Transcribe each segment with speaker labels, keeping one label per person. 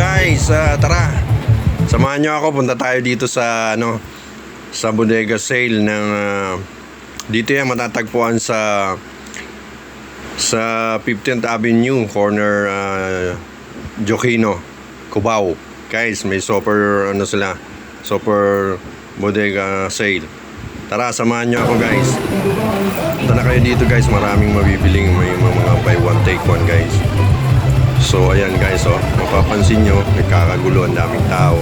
Speaker 1: guys, tara. Samahan nyo ako, punta tayo dito sa sa bodega sale ng dito yan matatagpuan sa 15th Avenue, corner Jokino, Cubao. Guys, may super super bodega sale. Tara, samahan nyo ako guys. Punta na kayo dito guys, maraming mabibiling, may mga buy one take one guys. So ayan guys, mapapansin nyo, nagkakagulo, ang daming tao.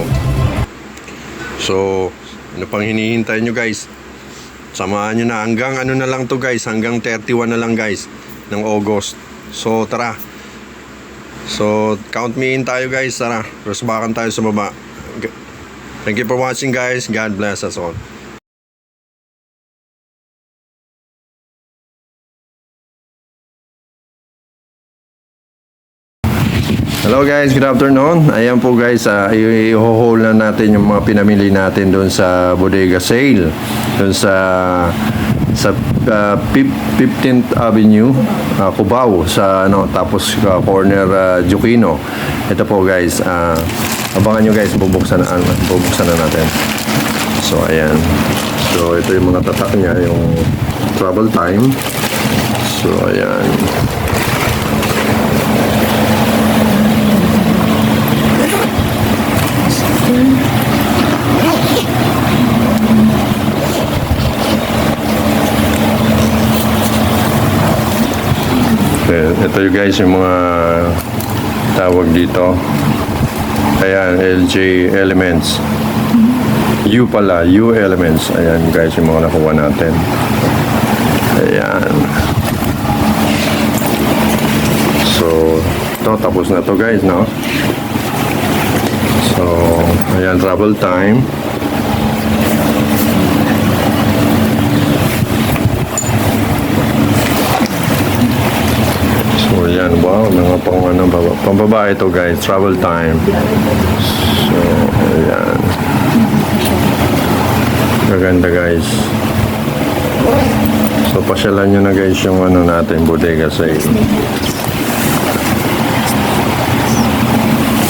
Speaker 1: So ano pang hinihintay nyo guys? Samahan nyo na, hanggang na lang to guys, hanggang 31 na lang guys ng August. So tara, so count me in tayo guys. Tara, rusbakan tayo sa baba. Thank you for watching guys, God bless us all. Hello guys, good afternoon. Ayan po guys, i-haul na natin yung mga pinamili natin doon sa bodega sale. Doon sa 15th Avenue, Cubao, sa tapos corner Jokino. Ito po guys, abangan nyo guys, bubuksan na natin. So ayan. So ito yung mga tatak niya, yung travel time. So ayan. Ito yung guys yung mga tawag dito. Ayan, LJ Elements. U pala, U Elements. Ayan guys yung mga nakuha natin. Ayan. So, ito tapos na to guys, no? So, ayan, travel time. So, ayan, wow, mga pambabae ito guys, travel time. So, ayan. Maganda guys. So, pasyalan nyo na guys yung natin, bodega sale.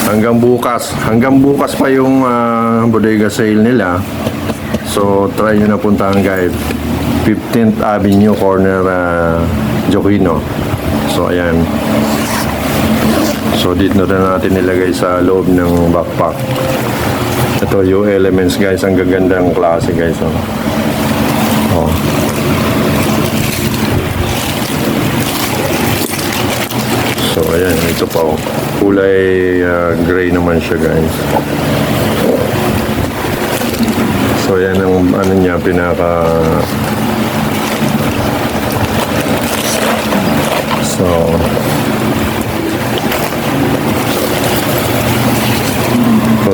Speaker 1: Hanggang bukas pa yung bodega sale nila. So try nyo na puntahan guys, 15th Avenue, corner Jokino. So ayan. So dito na natin nilagay sa loob ng backpack. Ito yung Elements guys, ang gagandang klase guys. Oh. So ayan, ito pa kulay gray naman siya guys. So ayan ang niya, pinaka so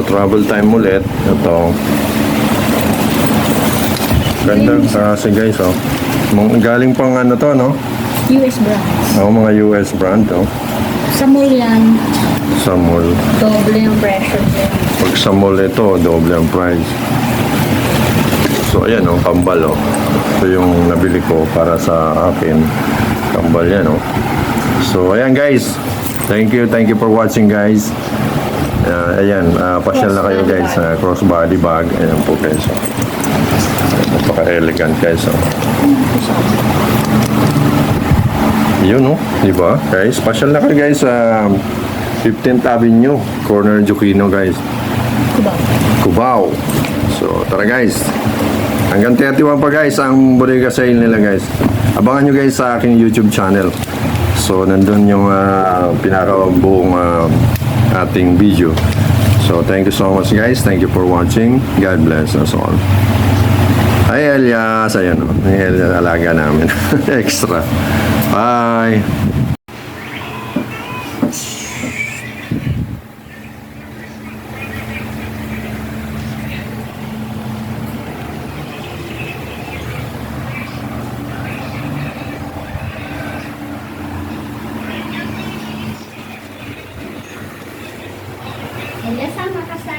Speaker 1: travel time ulit. Ito ganda kasi guys, galing pang to, no?
Speaker 2: US brands.
Speaker 1: Mga US brand to.
Speaker 2: Sa mall yan.
Speaker 1: Sa mall.
Speaker 2: Doble yung presyo din.
Speaker 1: Pag sa mall ito, doble ang price. So ayan kambal Ito yung nabili ko para sa akin. Kambal yan So ayan guys. Thank you for watching guys. Ayan, pasyal na kayo guys. Crossbody bag. Ayan po guys. Napaka-elegant guys. Yun diba guys, pasyal na kayo guys sa 15th Avenue, corner Jokino guys, Cubao. So tara guys, hanggang 31 pa guys ang bodega sale nila guys. Abangan nyo guys sa aking YouTube channel. So nandun yung pinakabuong ating video. So thank you so much guys, thank you for watching, God bless us all. Ay Elias, ayan yung alaga namin. Extra. Bye.
Speaker 2: Sama ka sa